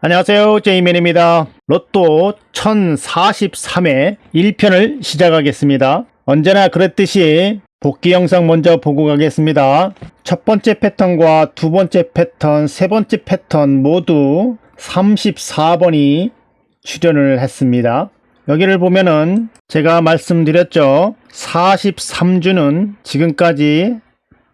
안녕하세요. 제이맨입니다. 로또 1043회 1편을 시작하겠습니다. 언제나 그랬듯이 복귀 영상 먼저 보고 가겠습니다. 첫 번째 패턴과 두 번째 패턴, 세 번째 패턴 모두 34번이 출연을 했습니다. 여기를 보면은 제가 말씀드렸죠. 43주는 지금까지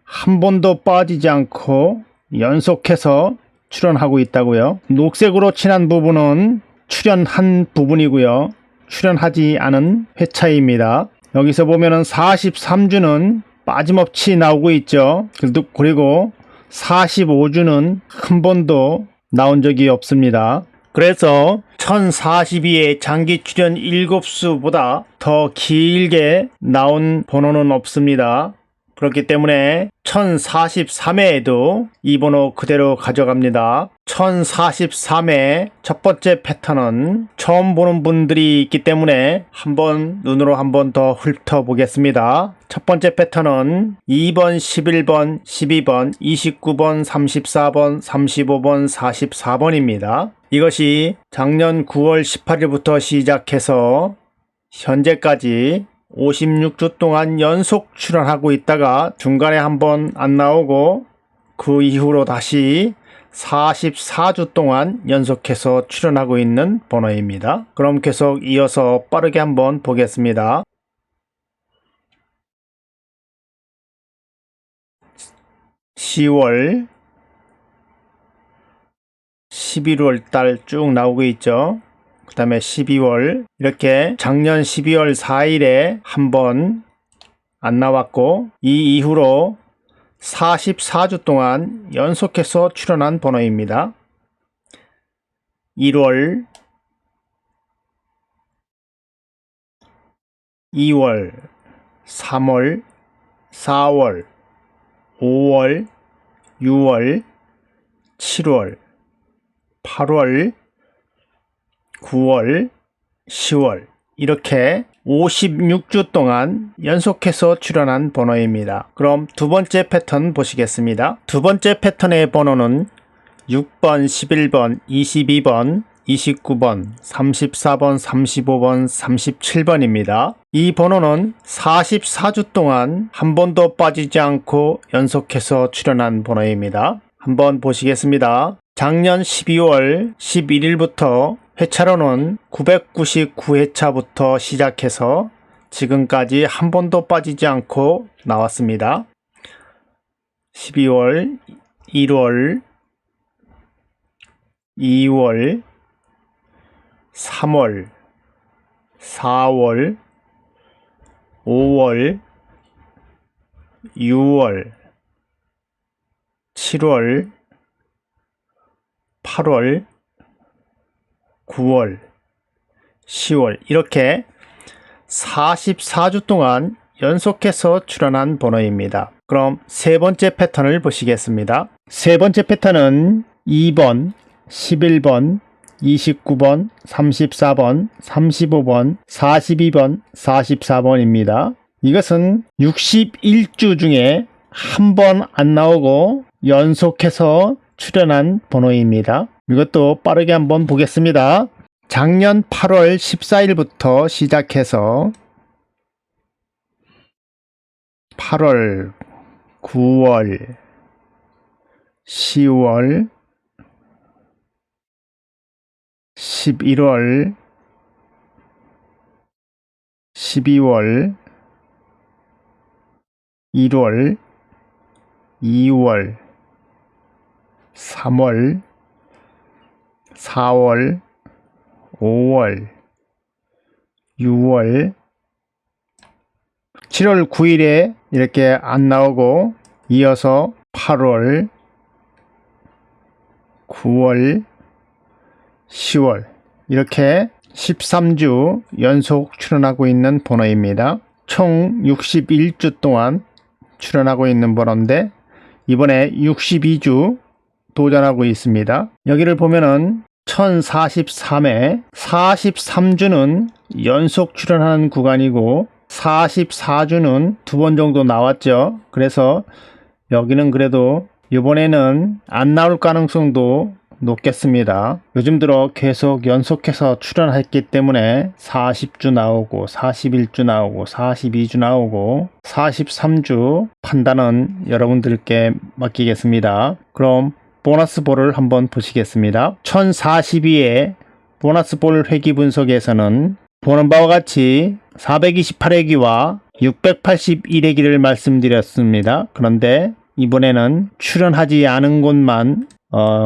한 번도 빠지지 않고 연속해서 출연하고 있다고요. 녹색으로 칠한 부분은 출연한 부분이고요. 출연하지 않은 회차입니다. 여기서 보면은 43주는 빠짐없이 나오고 있죠. 그리고 45주는 한 번도 나온 적이 없습니다. 그래서 1042의 장기 출연 7수보다 더 길게 나온 번호는 없습니다. 그렇기 때문에 1043회에도 이 번호 그대로 가져갑니다. 1043회 첫 번째 패턴은 처음 보는 분들이 있기 때문에 눈으로 한번 더 훑어보겠습니다. 첫 번째 패턴은 2번, 11번, 12번, 29번, 34번, 35번, 44번입니다. 이것이 작년 9월 18일부터 시작해서 현재까지 56주 동안 연속 출연하고 있다가 중간에 한번 안 나오고 그 이후로 다시 44주 동안 연속해서 출연하고 있는 번호입니다. 그럼 계속 이어서 빠르게 한번 보겠습니다. 10월, 11월 달 쭉 나오고 있죠. 그 다음에 12월, 이렇게 작년 12월 4일에 한 번 안 나왔고 이 이후로 44주 동안 연속해서 출연한 번호입니다. 1월, 2월, 3월, 4월, 5월, 6월, 7월, 8월, 9월, 10월 이렇게 56주 동안 연속해서 출연한 번호입니다. 그럼 두 번째 패턴 보시겠습니다. 두 번째 패턴의 번호는 6번, 11번, 22번, 29번, 34번, 35번, 37번입니다. 이 번호는 44주 동안 한 번도 빠지지 않고 연속해서 출연한 번호입니다. 한번 보시겠습니다. 작년 12월 11일부터 회차로는 999회차부터 시작해서 지금까지 한 번도 빠지지 않고 나왔습니다. 12월, 1월, 2월, 3월, 4월, 5월, 6월, 7월, 8월, 9월, 10월 이렇게 44주 동안 연속해서 출연한 번호입니다. 그럼 세 번째 패턴을 보시겠습니다. 세 번째 패턴은 2번, 11번, 29번, 34번, 35번, 42번, 44번입니다. 이것은 61주 중에 한 번 안 나오고 연속해서 출연한 번호입니다. 이것도 빠르게 한번 보겠습니다. 작년 8월 14일부터 시작해서 8월, 9월, 10월, 11월, 12월, 1월, 2월, 3월, 4월, 5월, 6월, 7월 9일에 이렇게 안 나오고 이어서 8월, 9월, 10월 이렇게 13주 연속 출연하고 있는 번호입니다. 총 61주 동안 출연하고 있는 번호인데 이번에 62주 도전하고 있습니다. 여기를 보면은 1043회 43주는 연속 출연하는 구간이고 44주는 두 번 정도 나왔죠. 그래서 여기는 그래도 이번에는 안 나올 가능성도 높겠습니다. 요즘 들어 계속 연속해서 출연했기 때문에 40주 나오고 41주 나오고 42주 나오고 43주 판단은 여러분들께 맡기겠습니다. 그럼 보너스 볼을 한번 보시겠습니다. 1042의 보너스 볼 회기 분석에서는 보는 바와 같이 428회기와 681회기를 말씀드렸습니다. 그런데 이번에는 출연하지 않은 곳만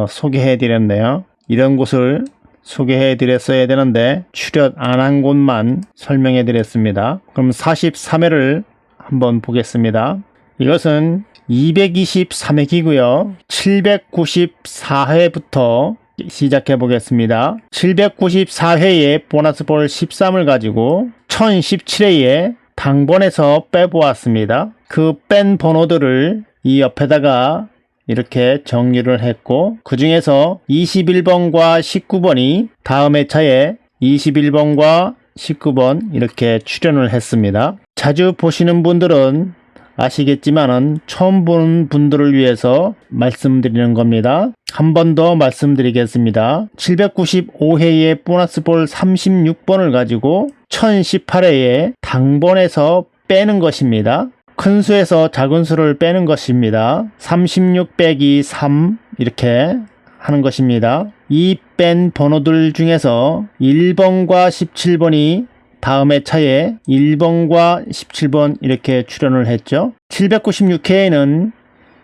소개해 드렸네요. 이런 곳을 소개해 드렸어야 되는데 출연 안 한 곳만 설명해 드렸습니다. 그럼 43회를 한번 보겠습니다. 이것은 223회기고요. 794회부터 시작해 보겠습니다. 794회에 보너스 볼 13을 가지고 1017회에 당번에서 빼보았습니다. 그 뺀 번호들을 이 옆에다가 이렇게 정리를 했고, 그 중에서 21번과 19번이 다음 회차에 21번과 19번 이렇게 출연을 했습니다. 자주 보시는 분들은 아시겠지만은 처음 보는 분들을 위해서 말씀드리는 겁니다. 한 번 더 말씀드리겠습니다. 795회에 보너스 볼 36번을 가지고 1018회에 당번에서 빼는 것입니다. 큰 수에서 작은 수를 빼는 것입니다. 36 빼기 3 이렇게 하는 것입니다. 이 뺀 번호들 중에서 1번과 17번이 다음 회차에 1번과 17번 이렇게 출연을 했죠. 796회에는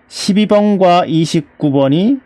12번과 29번이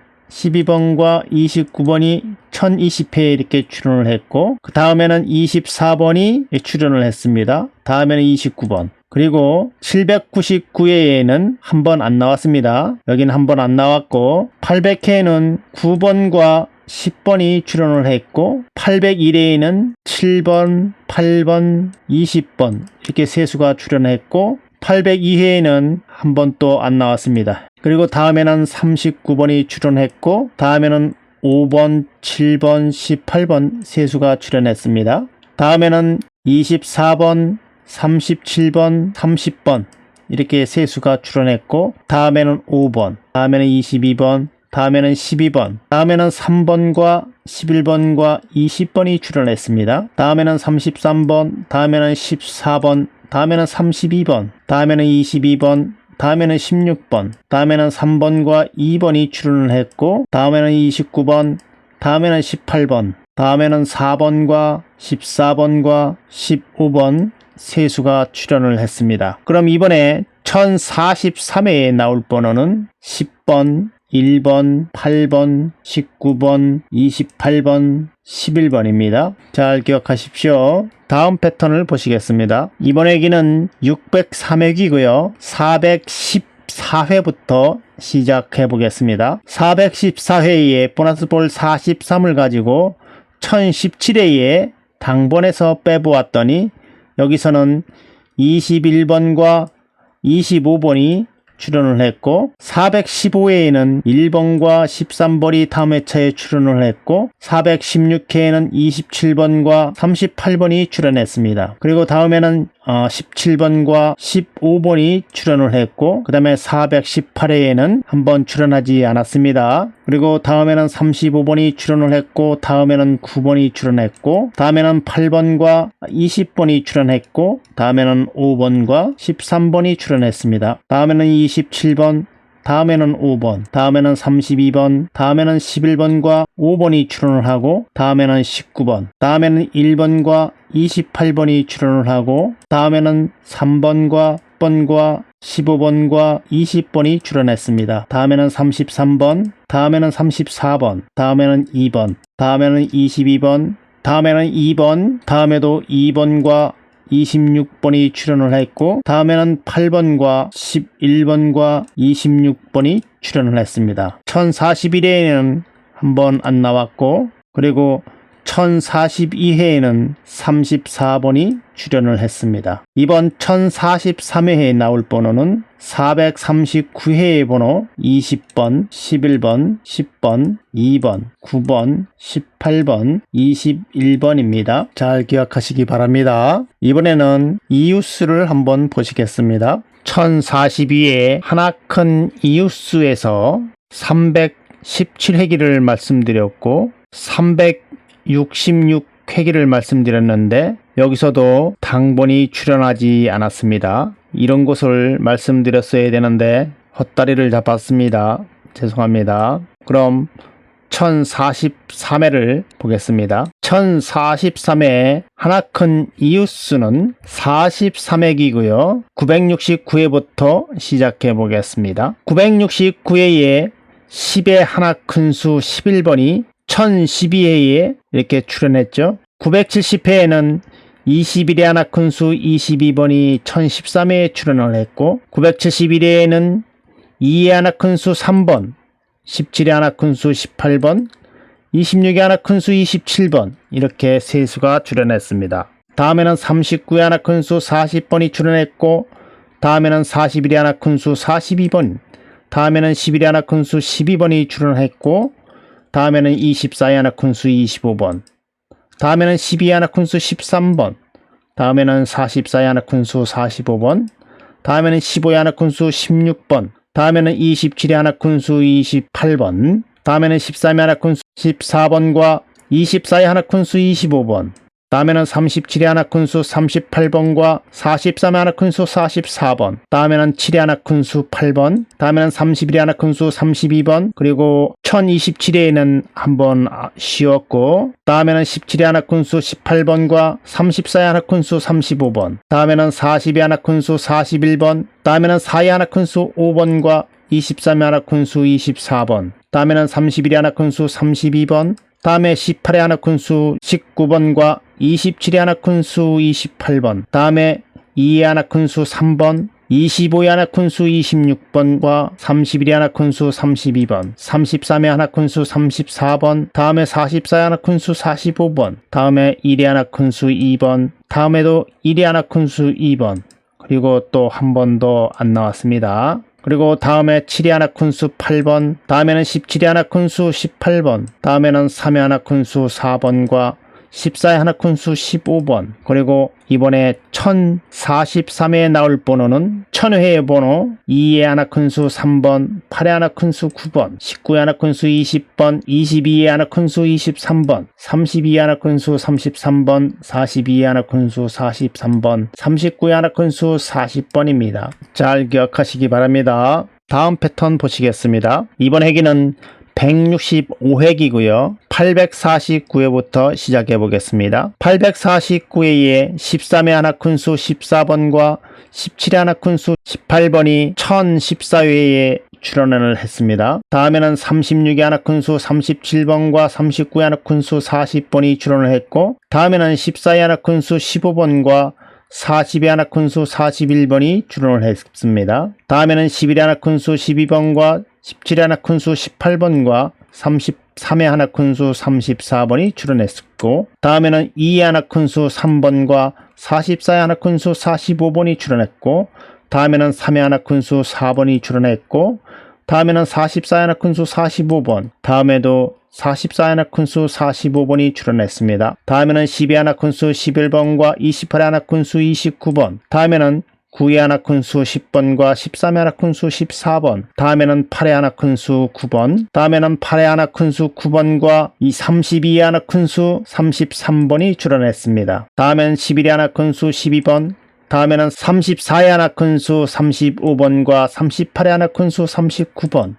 1020회에 이렇게 출연을 했고, 그 다음에는 24번이 출연을 했습니다. 다음에는 29번. 그리고 799회에는 한 번 안 나왔습니다. 여기는 한 번 안 나왔고, 800회에는 9번과 10번이 출연을 했고, 801회에는 7번, 8번, 20번 이렇게 세 수가 출연했고, 802회에는 한 번 또 안 나왔습니다. 그리고 다음에는 39번이 출연했고, 다음에는 5번, 7번, 18번 세 수가 출연했습니다. 다음에는 24번, 37번, 30번 이렇게 세 수가 출연했고, 다음에는 5번, 다음에는 22번, 다음에는 12번, 다음에는 3번과 11번과 20번이 출연했습니다. 다음에는 33번, 다음에는 14번, 다음에는 32번, 다음에는 22번, 다음에는 16번, 다음에는 3번과 2번이 출연을 했고, 다음에는 29번, 다음에는 18번, 다음에는 4번과 14번과 15번 세 수가 출연을 했습니다. 그럼 이번에 1043회에 나올 번호는 10번, 1번, 8번, 19번, 28번, 11번입니다. 잘 기억하십시오. 다음 패턴을 보시겠습니다. 이번 회기는 603회기고요. 414회부터 시작해 보겠습니다. 414회에 보너스 볼 43을 가지고 1017회에 당번에서 빼보았더니 여기서는 21번과 25번이 출연을 했고, 415회에는 1번과 13번이 다음 회차에 출연을 했고, 416회에는 27번과 38번이 출연했습니다. 그리고 다음에는 17번과 15번이 출연을 했고, 그 다음에 418회에는 한번 출연하지 않았습니다. 그리고 다음에는 35번이 출연을 했고, 다음에는 9번이 출연했고, 다음에는 8번과 20번이 출연했고, 다음에는 5번과 13번이 출연했습니다. 다음에는 27번, 다음에는 5번, 다음에는 32번, 다음에는 11번과 5번이 출연을 하고, 다음에는 19번, 다음에는 1번과 28번이 출연을 하고, 다음에는 3번과 10번과 15번과 20번이 출연했습니다. 다음에는 33번, 다음에는 34번, 다음에는 2번, 다음에는 22번, 다음에는 2번, 다음에도 2번과 26번이 출연을 했고, 다음에는 8번과 11번과 26번이 출연을 했습니다. 1041회에는 한 번 안 나왔고, 그리고 1042회에는 34번이 출연을 했습니다. 이번 1043회에 나올 번호는 439회의 번호 20번, 11번, 10번, 2번, 9번, 18번, 21번입니다. 잘 기억하시기 바랍니다. 이번에는 이웃수를 한번 보시겠습니다. 1042의 하나 큰 이웃수에서 17회기를 말씀드렸고 366회기를 말씀드렸는데 여기서도 당번이 출연하지 않았습니다. 이런 것을 말씀드렸어야 되는데 헛다리를 잡았습니다. 죄송합니다. 그럼 1043회를 보겠습니다. 1043회 하나 큰 이웃수는 43회기고요. 969회부터 시작해 보겠습니다. 969회에 10의 하나 큰 수 11번이 1012회에 이렇게 출연했죠. 970회에는 21의 하나 큰 수 22번이 1013회에 출연을 했고 971회에는 2의 하나 큰 수 3번 17의 하나 큰 수 18번 26의 하나 큰 수 27번 이렇게 세 수가 출연했습니다. 다음에는 39의 하나 큰 수 40번이 출연했고 다음에는 41의 하나 큰 수 42번 다음에는 11의 하나 큰 수 12번이 출연했고 다음에는 24의 하나 큰 수 25번 다음에는 12의 하나 큰 수 13번 다음에는 44의 하나 큰 수 45번 다음에는 15의 하나 큰 수 16번 다음에는 27의 하나 큰 수 28번 다음에는 13의 하나 큰 수 14번과 24의 하나 큰 수 25번 다음에는 37의 하나 큰 수 38번과 43의 하나 큰 수 44번 다음에는 7의 하나 큰 수 8번 다음에는 31의 하나 큰 수 32번 그리고 1027회에는 한번 쉬었고 다음에는 17의 하나 큰 수 18번과 34의 하나 큰 수 35번 다음에는 40의 하나 큰 수 41번 다음에는 4의 하나 큰 수 5번과 23의 하나 큰 수 24번 다음에는 31의 하나 큰 수 32번 다음에 18의 하나 큰 수 19번과 27의 하나 큰 수 28번 다음에 2의 하나 큰 수 3번 25의 하나 큰 수 26번과 31의 하나 큰 수 32번 33의 하나 큰 수 34번 다음에 44의 하나 큰 수 45번 다음에 1의 하나 큰 수 2번 다음에도 1의 하나 큰 수 2번 그리고 또 한 번 더 안 나왔습니다. 그리고 다음에 7의 하나 큰 수 8번 다음에는 17의 하나 큰 수 18번 다음에는 3의 하나 큰 수 4번과 14의 하나 큰 수 15번 그리고 이번에 1043회에 나올 번호는 1000회의 번호 2의 하나 큰 수 3번 8의 하나 큰 수 9번 19의 하나 큰 수 20번 22의 하나 큰 수 23번 32의 하나 큰 수 33번 42의 하나 큰 수 43번 39의 하나 큰 수 40번입니다. 잘 기억하시기 바랍니다. 다음 패턴 보시겠습니다. 이번 회기는 165회기고요. 849회부터 시작해 보겠습니다. 849회에 13의 하나 큰 수 14번과 17의 하나 큰 수 18번이 1014회에 출연을 했습니다. 다음에는 36의 하나 큰 수 37번과 39의 하나 큰 수 40번이 출연을 했고 다음에는 14의 하나 큰 수 15번과 40의 하나 큰 수 41번이 출연을 했습니다. 다음에는 11의 하나 큰 수 12번과 17의 하나 큰 수 18번과 33의 하나 큰 수 34번이 출연했고 다음에는 2의 하나 큰 수 3번과 44의 하나 큰 수 45번이 출연했고 다음에는 3의 하나 큰 수 4번이 출연했고 다음에는 44의 하나 큰 수 45번 다음에도 44의 하나 큰 수 45번이 출연했습니다. 다음에는 10의 하나 큰 수 11번과 28의 하나 큰 수 29번 다음에는 9의 하나 큰 수 10번과 13의 하나 큰 수 14번 다음에는 8의 하나 큰 수 9번 다음에는 8의 하나 큰 수 9번과 32의 하나 큰 수 33번이 출연했습니다. 다음에는 11의 하나 큰 수 12번 다음에는 34의 하나 큰 수 35번과 38의 하나 큰 수 39번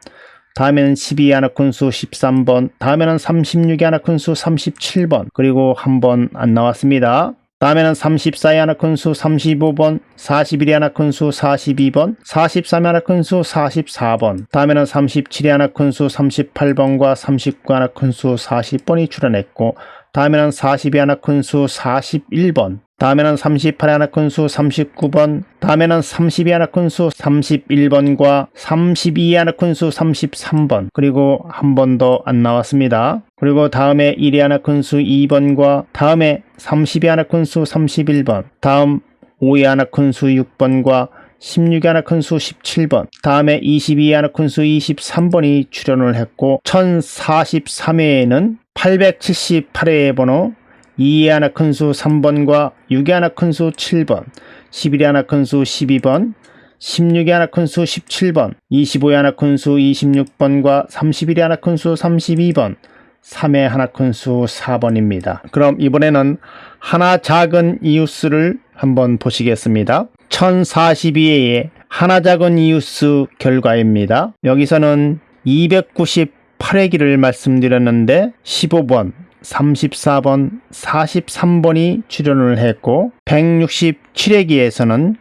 다음에는 12의 하나 큰 수 13번 다음에는 36의 하나 큰 수 37번 그리고 한 번 안 나왔습니다. 다음에는 34의 하나 큰 수 35번 41의 하나 큰 수 42번 43의 하나 큰 수 44번 다음에는 37의 하나 큰 수 38번과 39의 하나 큰 수 40번이 출연했고 다음에는 40의 하나 큰 수 41번 다음에는 38의 하나 큰 수 39번 다음에는 30의 하나 큰 수 31번과 32의 하나 큰 수 33번 그리고 한 번 더 안 나왔습니다. 그리고 다음에 1의 하나 큰 수 2번과 다음에 30의 하나 큰 수 31번 다음 5의 하나 큰 수 6번과 16의 하나 큰 수 17번 다음에 22의 하나 큰 수 23번이 출연을 했고 1043회에는 878회의 번호 2의 하나 큰 수 3번과 6의 하나 큰 수 7번 11의 하나 큰 수 12번 16의 하나 큰 수 17번, 25의 하나 큰 수 26번과 31의 하나 큰 수 32번, 3의 하나 큰 수 4번입니다. 그럼 이번에는 하나 작은 이웃수를 한번 보시겠습니다. 1042의 하나 작은 이웃수 결과입니다. 여기서는 298의 길을 말씀드렸는데 15번, 34번, 43번이 출연을 했고 167의 기에서는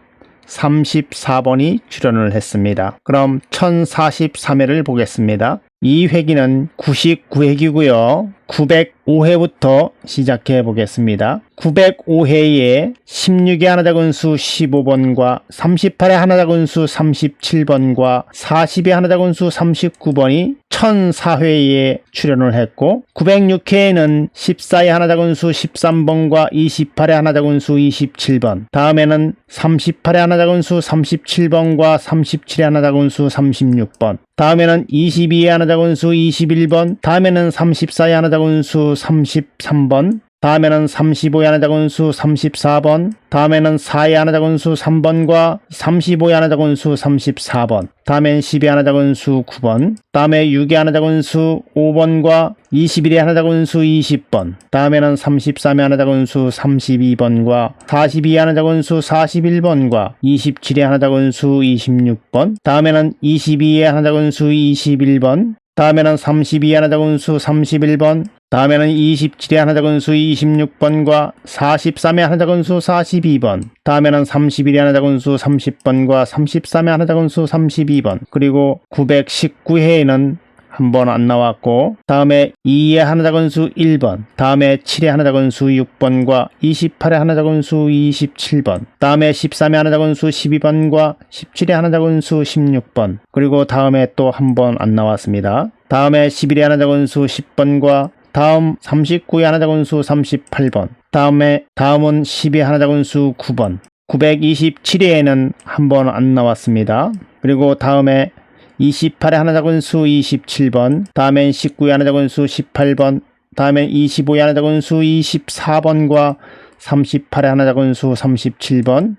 34번이 출연을 했습니다. 그럼 1043회를 보겠습니다. 이 회기는 99회기고요. 905회부터 시작해 보겠습니다. 905회에 16의 하나 작은 수 15번과 38의 하나 작은 수 37번과 40의 하나 작은 수 39번이 1004회에 출연을 했고 906회에는 14의 하나 작은 수 13번과 28의 하나 작은 수 27번, 다음에는 38의 하나 작은 수 37번과 37의 하나 작은 수 36번, 다음에는 22의 하나 작은 수 21번, 다음에는 34의 하나 작은 수 33번, 다음에는 35의 하나 작은 수 34번, 다음에는 4의 하나 작은 수 3번과 35의 하나 작은 수 34번, 다음엔 10의 하나 작은 수 9번, 다음에 6의 하나 작은 수 5번과 21의 하나 작은 수 20번, 다음에는 33의 하나 작은 수 32번과 42의 하나 작은 수 41번과 27의 하나 작은 수 26번, 다음에는 22의 하나 작은 수 21번, 다음에는 32의 하나 작은 수 31번, 다음에는 27의 하나 작은 수 26번과 43의 하나 작은 수 42번, 다음에는 31의 하나 작은 수 30번과 33의 하나 작은 수 32번, 그리고 919회에는 한 번 안 나왔고, 다음에 2의 하나 작은 수 1번, 다음에 7의 하나 작은 수 6번과 28의 하나 작은 수 27번, 다음에 13의 하나 작은 수 12번과 17의 하나 작은 수 16번, 그리고 다음에 또 한 번 안 나왔습니다. 다음에 11의 하나 작은 수 10번과 다음 39의 하나 작은 수 38번, 다음은 10의 하나 작은 수 9번, 927회에는 한 번 안 나왔습니다. 그리고 다음에 28의 하나 작은 수 27번, 다음엔 19의 하나 작은 수 18번, 다음엔 25의 하나 작은 수 24번과 38의 하나 작은 수 37번,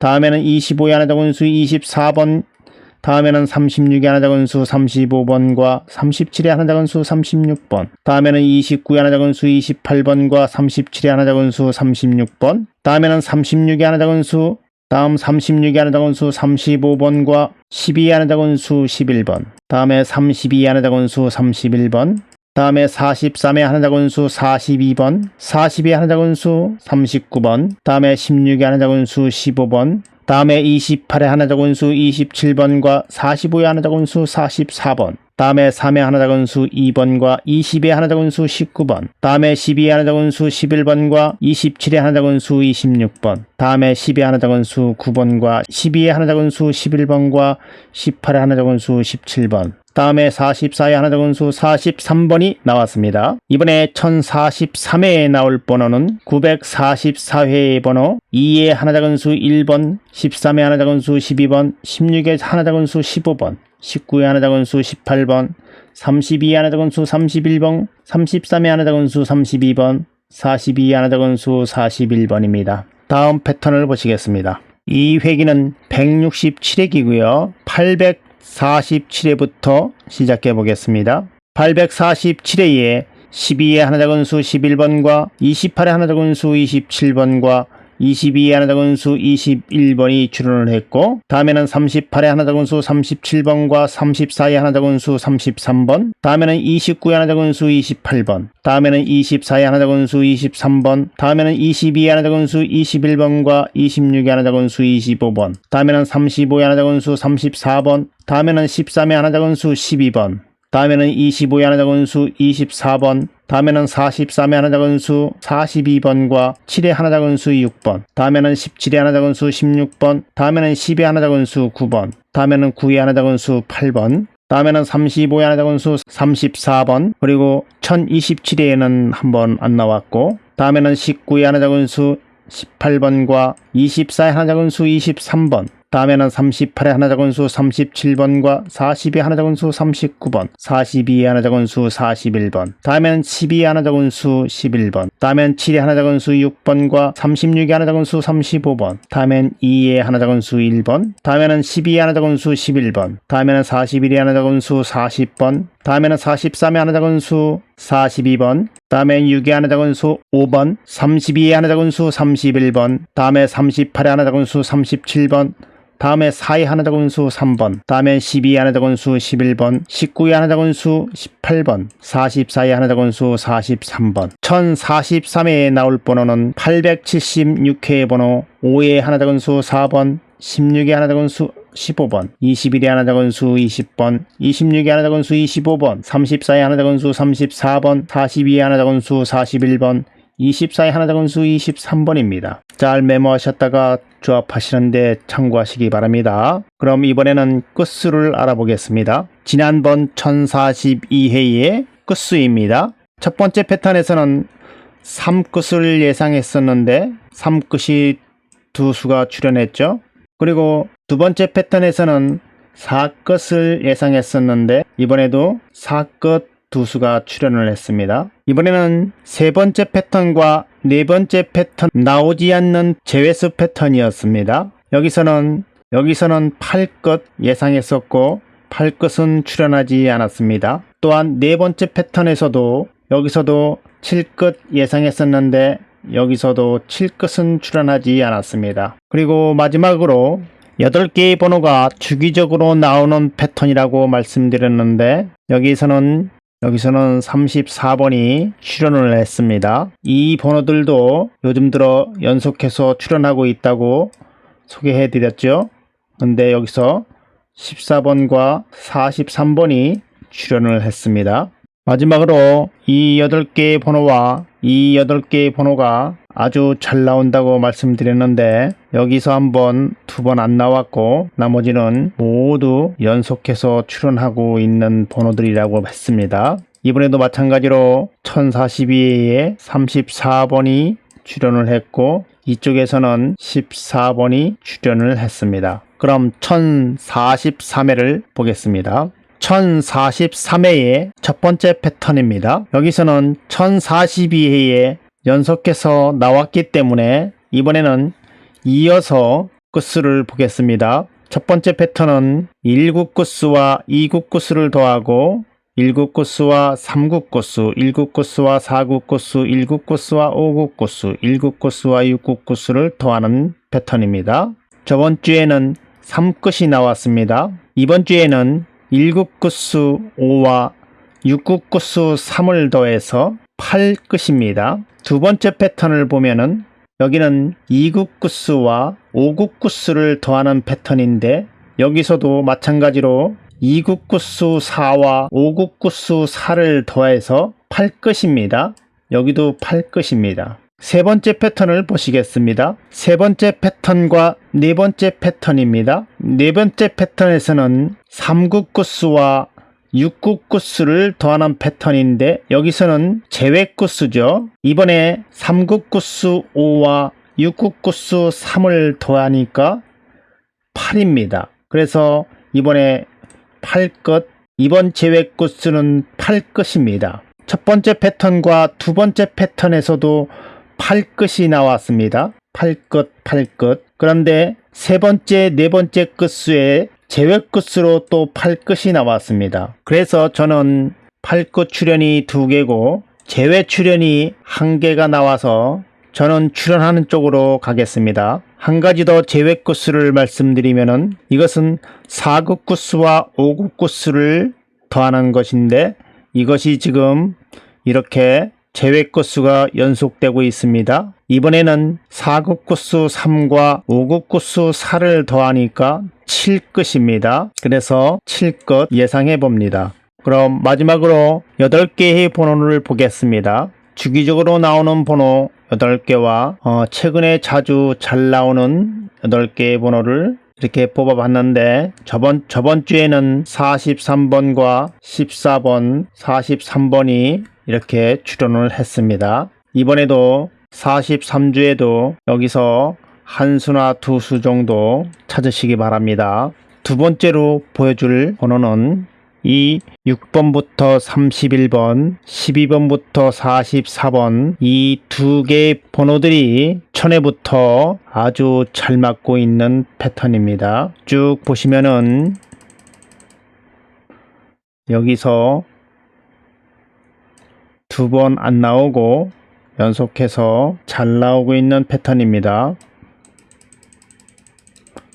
다음에는 25의 하나 작은 수 24번, 다음에는 36의 하나 작은 수 35번과 37의 하나 작은 수 36번, 다음에는 29의 하나 작은 수 28번과 37의 하나 작은 수 36번, 다음에는 36의 하나 작은 수, 다음 36의 하나 작은 수 35번과 12의 하나 작은 수 11번, 다음에 32의 하나 작은 수 31번, 다음에 43의 하나 작은 수 42번, 40의 하나 작은 수 39번, 다음에 16의 하나 작은 수 15번, 다음에 28의 하나 작은 수 27번과 45의 하나 작은 수 44번, 다음에 3의 하나 작은 수 2번과 20의 하나 작은 수 19번, 다음에 12의 하나 작은 수 11번과 27의 하나 작은 수 26번, 다음에 10의 하나 작은 수 9번과 12의 하나 작은 수 11번과 18의 하나 작은 수 17번, 다음에 44의 하나 작은 수 43번이 나왔습니다. 이번에 1043회에 나올 번호는 944회의 번호, 2의 하나 작은 수 1번, 13의 하나 작은 수 12번, 16의 하나 작은 수 15번, 19의 하나 작은 수 18번, 32의 하나 작은 수 31번, 33의 하나 작은 수 32번, 42의 하나 작은 수 41번입니다. 다음 패턴을 보시겠습니다. 이 회기는 167회기고요. 847회부터 시작해 보겠습니다. 847회에 12의 하나 작은 수 11번과 28의 하나 작은 수 27번과 22의 하나 작은 수 21번이 출연을 했고, 다음에는 38의 하나 작은 수 37번과 34의 하나 작은 수 33번, 다음에는 29의 하나 작은 수 28번, 다음에는 24의 하나 작은 수 23번, 다음에는 22의 하나 작은 수 21번과 26의 하나 작은 수 25번, 다음에는 35의 하나 작은 수 34번, 다음에는 13의 하나 작은 수 12번, 다음에는 25의 하나 작은 수 24번, 다음에는 43의 하나 작은 수 42번과 7의 하나 작은 수 6번, 다음에는 17의 하나 작은 수 16번, 다음에는 10의 하나 작은 수 9번, 다음에는 9의 하나 작은 수 8번, 다음에는 35의 하나 작은 수 34번, 그리고 1027회에는 한 번 안 나왔고, 다음에는 19의 하나 작은 수 18번과 24의 하나 작은 수 23번, 다음에는 38의 하나 작은 수 37번과 40의 하나 작은 수 39번, 42의 하나 작은 수 41번, 다음에는 12의 하나 작은 수 11번, 다음엔 7의 하나 작은 수 6번과 36의 하나 작은 수 35번, 다음엔 2의 하나 작은 수 1번, 다음에는 12의 하나 작은 수 11번, 다음에는 41의 하나 작은 수 40번, 다음에는 43의 하나 작은 수 42번, 다음에 6의 하나 작은 수 5번, 32의 하나 작은 수 31번, 다음에 38의 하나 작은 수 37번, 다음에 4의 하나 작은 수 3번, 다음에 12의 하나 작은 수 11번, 19의 하나 작은 수 18번, 44의 하나 작은 수 43번. 1043회에 나올 번호는 876회의 번호, 5의 하나 작은 수 4번, 16의 하나 작은 수 15번, 21의 하나 작은 수 20번, 26의 하나 작은 수 25번, 34의 하나 작은 수 34번, 42의 하나 작은 수 41번, 24의 하나 작은 수 23번입니다. 잘 메모하셨다가 조합하시는데 참고하시기 바랍니다. 그럼 이번에는 끝수를 알아보겠습니다. 지난번 1042회의 끝수입니다. 첫 번째 패턴에서는 3끝을 예상했었는데 3끝이 두 수가 출현했죠. 그리고 두 번째 패턴에서는 4끝을 예상했었는데 이번에도 4끝 두 수가 출현을 했습니다. 이번에는 세 번째 패턴과 네 번째 패턴 나오지 않는 제외수 패턴이었습니다. 여기서는 8끝 예상했었고 8끝은 출현하지 않았습니다. 또한 네 번째 패턴에서도 여기서도 7끝 예상했었는데 여기서도 7끝은 출현하지 않았습니다. 그리고 마지막으로 8개의 번호가 주기적으로 나오는 패턴이라고 말씀드렸는데 여기서는 34번이 출현을 했습니다. 이 번호들도 요즘 들어 연속해서 출현하고 있다고 소개해 드렸죠. 근데 여기서 14번과 43번이 출현을 했습니다. 마지막으로 이 8개의 번호가 아주 잘 나온다고 말씀드렸는데 여기서 한번 두 번 안 나왔고 나머지는 모두 연속해서 출현하고 있는 번호들이라고 했습니다. 이번에도 마찬가지로 1042회에 34번이 출현을 했고 이쪽에서는 14번이 출현을 했습니다. 그럼 1043회를 보겠습니다. 1043회의 첫 번째 패턴입니다. 여기서는 1042회에 연속해서 나왔기 때문에 이번에는 이어서 끝수를 보겠습니다. 첫 번째 패턴은 1구 끝수와 2구 끝수를 더하고 1구 끝수와 3구 끝수, 1구 끝수와 4구 끝수, 1구 끝수와 5구 끝수, 1구 끝수와 6구 끝수를 더하는 패턴입니다. 저번 주에는 3끝이 나왔습니다. 이번 주에는 1구 끝수 5와 6구 끝수 3을 더해서 8끝입니다. 두 번째 패턴을 보면은 여기는 2구 끝수와 5구 끝수를 더하는 패턴인데 여기서도 마찬가지로 2구 끝수 4와 5구 끝수 4를 더해서 8끝입니다. 여기도 8끝입니다. 세 번째 패턴을 보시겠습니다. 세 번째 패턴과 네 번째 패턴입니다. 네 번째 패턴에서는 3구 끝수와 6구 끝수를 더하는 패턴인데 여기서는 제외 끝수죠. 이번에 3구 끝수 5와 6구 끝수 3을 더하니까 8입니다. 그래서 이번에 8끝, 이번 제외 끝수는 8끝입니다. 첫 번째 패턴과 두 번째 패턴에서도 8끝이 나왔습니다. 8끝, 8끝. 그런데 세 번째, 네 번째 끝수에 제외 끝수로 또 8끝이 나왔습니다. 그래서 저는 8끝 출현이 2개고 제외 출현이 1개가 나와서 저는 출현하는 쪽으로 가겠습니다. 한 가지 더 제외 끝수를 말씀드리면은 이것은 4구 끝수와 5구 끝수를 더하는 것인데 이것이 지금 이렇게 제외 끝수가 연속되고 있습니다. 이번에는 4구 끝수 3과 5구 끝수 4를 더하니까 7끝입니다. 그래서 7끝 예상해 봅니다. 그럼 마지막으로 8개의 번호를 보겠습니다. 주기적으로 나오는 번호 8개와 최근에 자주 잘 나오는 8개의 번호를 이렇게 뽑아봤는데 저번 주에는 43번과 14번, 43번이 이렇게 출현을 했습니다. 이번에도 43주에도 여기서 한 수나 두 수 정도 찾으시기 바랍니다. 두 번째로 보여줄 번호는 이 6번부터 31번, 12번부터 44번 이 두 개의 번호들이 천회부터 아주 잘 맞고 있는 패턴입니다. 쭉 보시면은 여기서 두 번 안 나오고 연속해서 잘 나오고 있는 패턴입니다.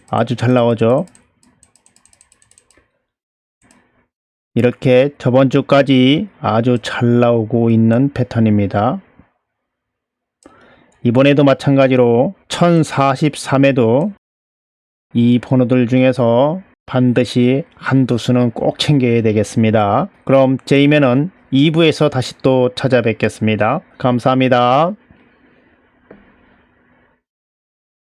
아주 잘 나오죠. 이렇게 저번 주까지 아주 잘 나오고 있는 패턴입니다. 이번에도 마찬가지로 1043에도 이 번호들 중에서 반드시 한두 수는 꼭 챙겨야 되겠습니다. 그럼 제이면은 2부에서 다시 또 찾아뵙겠습니다. 감사합니다.